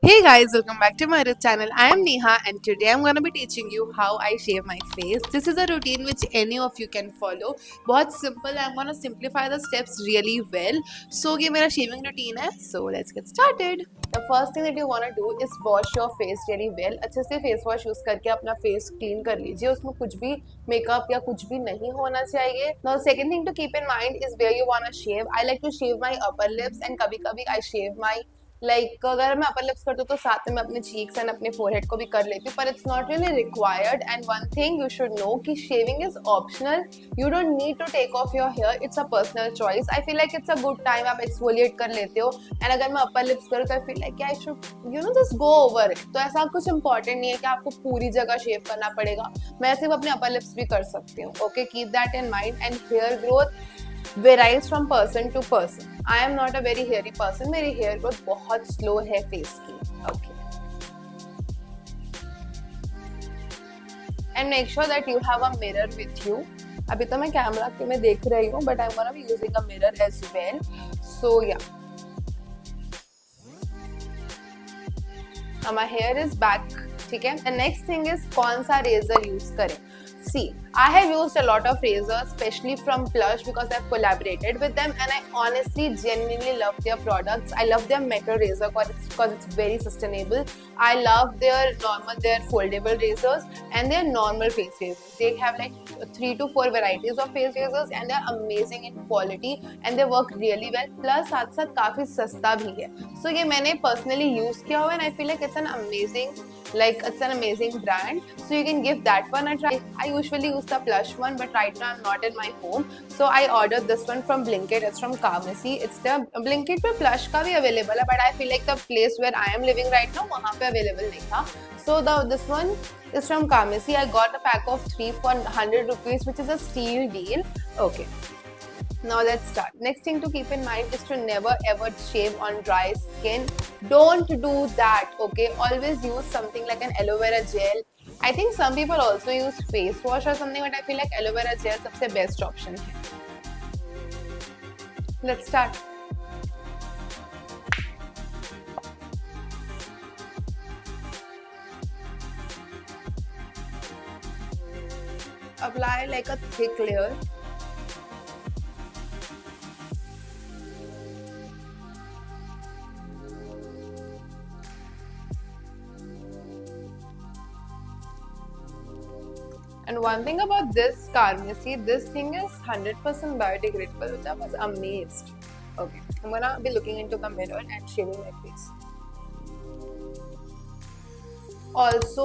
Hey guys, welcome back to my YouTube channel. I am Neha and today I'm gonna be teaching you how I shave my face. This is a routine which any of you can follow. बहुत simple है. I'm gonna simplify the steps really well. So ये मेरा shaving routine है. So let's get started. The first thing that you wanna do is wash your face really well. अच्छे से face wash use करके अपना face clean कर लीजिए. उसमें कुछ भी makeup या कुछ भी नहीं होना चाहिए. Now second thing to keep in mind is where you wanna shave. I like to shave my upper lips and कभी-कभी I shave my अगर मैं अपर लिप्स करती हूँ तो साथ में अपने चीक्स एंड अपने फोरहेड को भी कर लेती हूँ पर it's not really required and one thing you should know कि shaving is optional. You don't need to take off your hair. It's a personal choice. I feel like it's a good time आप exfoliate कर लेते हो and अगर मैं upper lips करूँ तो आई feel like I should just go over it. तो ऐसा कुछ इंपॉर्टेंट नहीं है कि आपको पूरी जगह शेव करना पड़ेगा. मैं सिर्फ अपने अपर लिप्स भी कर सकती हूँ. Okay, keep that in mind. And hair growth varies from person to person. I am not a very hairy person. मेरी hair growth बहुत slow है face की. Okay. And make sure that you have a mirror with you. अभी तो मैं camera के में देख रही हूँ, but I'm gonna be using a mirror as well. So yeah. Now my hair is back. ठीक है. The next thing is कौन सा razor use करें. See, I have used a lot of razors, especially from Plush because I've collaborated with them and I honestly genuinely love their products. I love their metal razor because it's very sustainable. I love their foldable razors and their normal face razors. They have like 3 to 4 varieties of face razors and they're amazing in quality and they work really well. Plus साथ साथ काफी सस्ता भी है. So ये मैंने personally use किया हुआ and I feel like it's an amazing brand. So you can give that one a try. I usually use the Plush one, but right now I'm not in my home, so I ordered this one from Blinkit. It's from Carmesy. It's the Blinkit पे Plush का भी available है, but I feel like the place where I am living right now वहाँ पे available नहीं था. So this one is from Carmesy. I got a pack of 3 for 100 rupees, which is a steal deal. Okay. Now let's start. Next thing to keep in mind is to never ever shave on dry skin. Don't do that, okay? Always use something like an aloe vera gel. I think some people also use face wash or something, but I feel like aloe vera gel सबसे best option है. Let's start. Apply like a thick layer. And one thing about this Carmesy, this thing is 100% biodegradable, which I was amazed. Okay, I'm gonna be looking into the mirror and shaving my face. Also,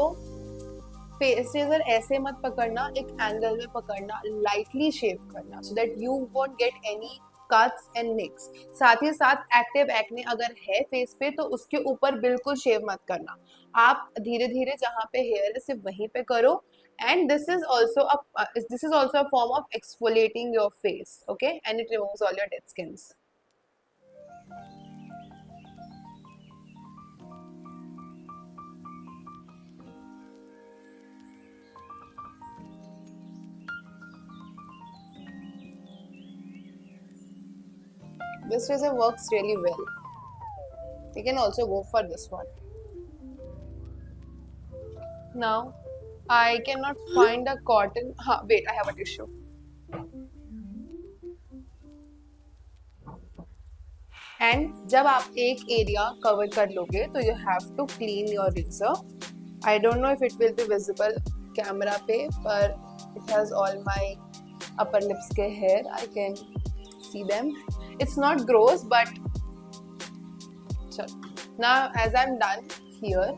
face razor ऐसे मत पकड़ना, एक angle में पकड़ना, lightly shave करना, so that you won't get any cuts and nicks. साथ ही साथ active acne अगर है फेस पे तो उसके ऊपर बिल्कुल शेव मत करना. आप धीरे धीरे जहाँ पे हेयर है सिर्फ वहीं पे करो. And this is also a form of exfoliating your face, okay? And it removes all your dead skins. This razor works really well. You can also go for this one. Now I cannot find a cotton. Wait, I have a tissue. And जब आप एक area cover कर लोगे तो you have to clean your razor. I don't know if it will be visible camera पे, पर it has all my upper lips के hair. I can see them. It's not gross, but now as I'm done here,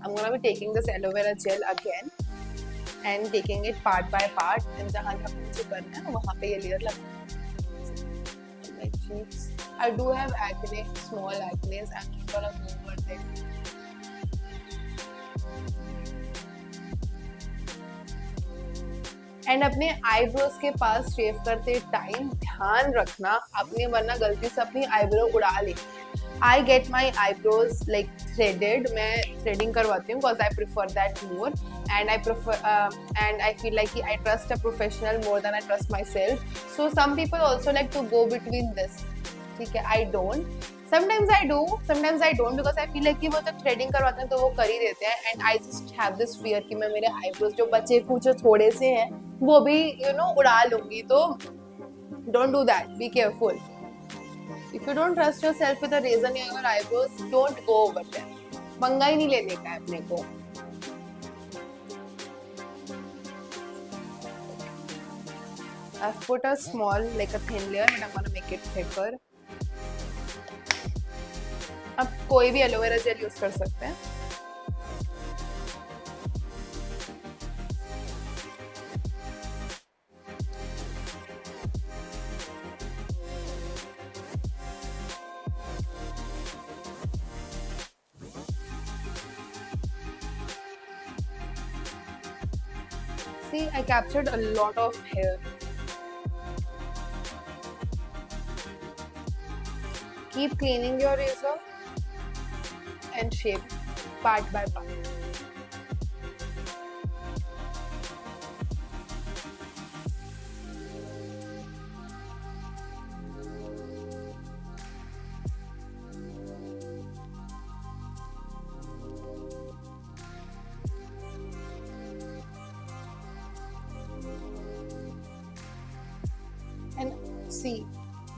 I'm gonna be taking this aloe vera gel again and taking it part by part. And जहाँ जहाँ मुझे करना है वहाँ पे ये layer लगाना. My cheeks. I do have acne, small acne. I'm not gonna go over them. And अपने आईब्रोज के पास शेव करते टाइम ध्यान रखना अपने, वरना गलती से अपनी आईब्रो उड़ा ले. I get my eyebrows like threaded. मैं threading करवाती हूँ because I prefer that more and I feel like I trust a professional more than I trust myself. So some people also like to go between this. ठीक है, I don't. Sometimes I do, sometimes I don't, because I feel like कि वो तो threading करवाते हैं तो वो कर ही देते हैं, and I just have this fear कि मैं मेरे eyebrows जो बचे कुछ थोड़े से हैं वो भी उड़ा लूंगी, तो don't do that, be careful. If you don't trust yourself with a razor near your eyebrows, don't go over there. पंगा ही नहीं लेने का है अपने को. I've put a small, like a thin layer, but I'm gonna make it thicker. अब कोई भी एलोवेरा जेल यूज कर सकते हैं. See, I captured a lot of hair. Keep cleaning your razor and shape part by part. And see,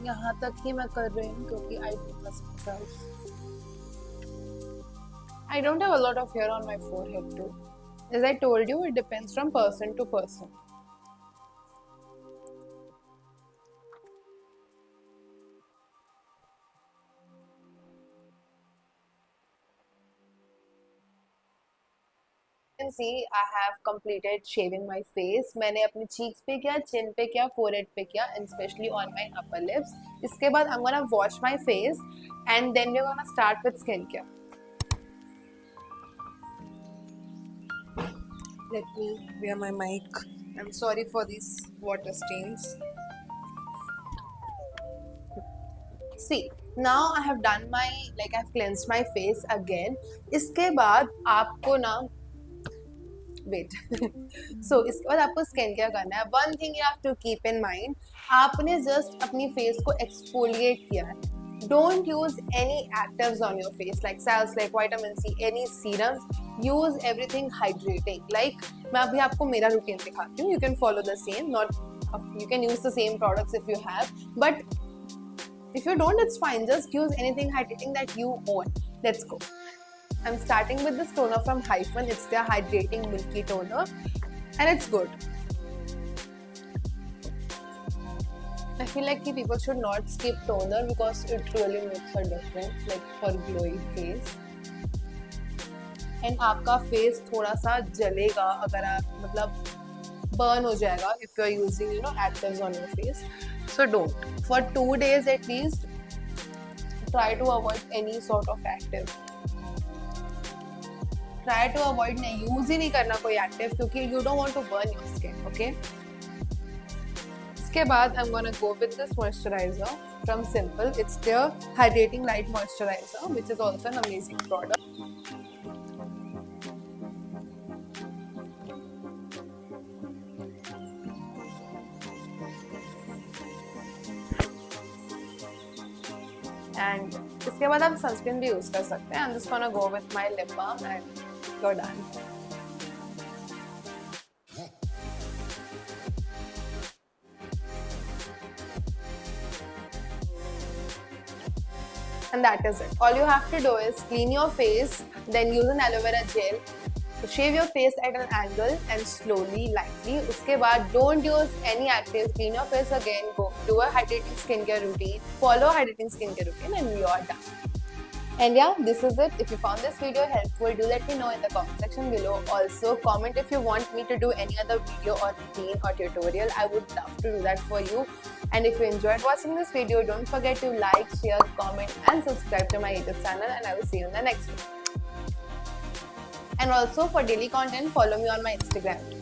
यहाँ तक ही मैं कर रही हूँ क्योंकि I trust myself. I don't have a lot of hair on my forehead too. As I told you, it depends from person to person. You can see I have completed shaving my face. मैंने अपनी cheeks पे किया, chin पे किया, forehead पे किया, and especially on my upper lips. इसके बाद I'm gonna wash my face and then we're gonna start with skincare. Let me wear my mic. I'm sorry for these water stains. See, now I have done my, like I've cleansed my face again. इसके बाद आपको ना wait. So इसके बाद आपको skin care करना है. One thing you have to keep in mind, आपने just अपनी face को exfoliate किया है. Don't use any actives on your face like salicylic, vitamin C, any serums. Use everything hydrating. Like मैं अभी आपको मेरा routine दिखाती हूँ. You can follow the same. Not you can use the same products if you have, but if you don't, it's fine. Just use anything hydrating that you own. Let's go. I'm starting with this toner from Hyphen. It's their hydrating milky toner, and it's good. I feel like people should not skip toner because it really makes a difference, like for glowy face. And आपका face थोड़ा सा जलेगा अगर आप मतलब burn हो जाएगा if you're using actives on your face. So don't. For 2 days at least, try to avoid any sort of active. Try to avoid use ही नहीं करना कोई active क्योंकि you don't want to burn your skin, okay? इसके बाद I'm gonna go with this moisturizer from Simple. It's their hydrating light moisturizer, which is also an amazing product. And इसके बाद आप sunscreen भी use कर सकते हैं. I'm just gonna go with my lip balm and you're done. And that is it. All you have to do is clean your face, then use an aloe vera gel. Shave your face at an angle and slowly, lightly. उसके बाद don't use any active. Clean your face again. Go do a hydrating skincare routine. Follow hydrating skincare routine, and you're done. And yeah, this is it. If you found this video helpful, do let me know in the comment section below. Also, comment if you want me to do any other video or routine or tutorial. I would love to do that for you. And if you enjoyed watching this video, don't forget to like, share, comment, and subscribe to my YouTube channel. And I will see you in the next video. And also for daily content, follow me on my Instagram.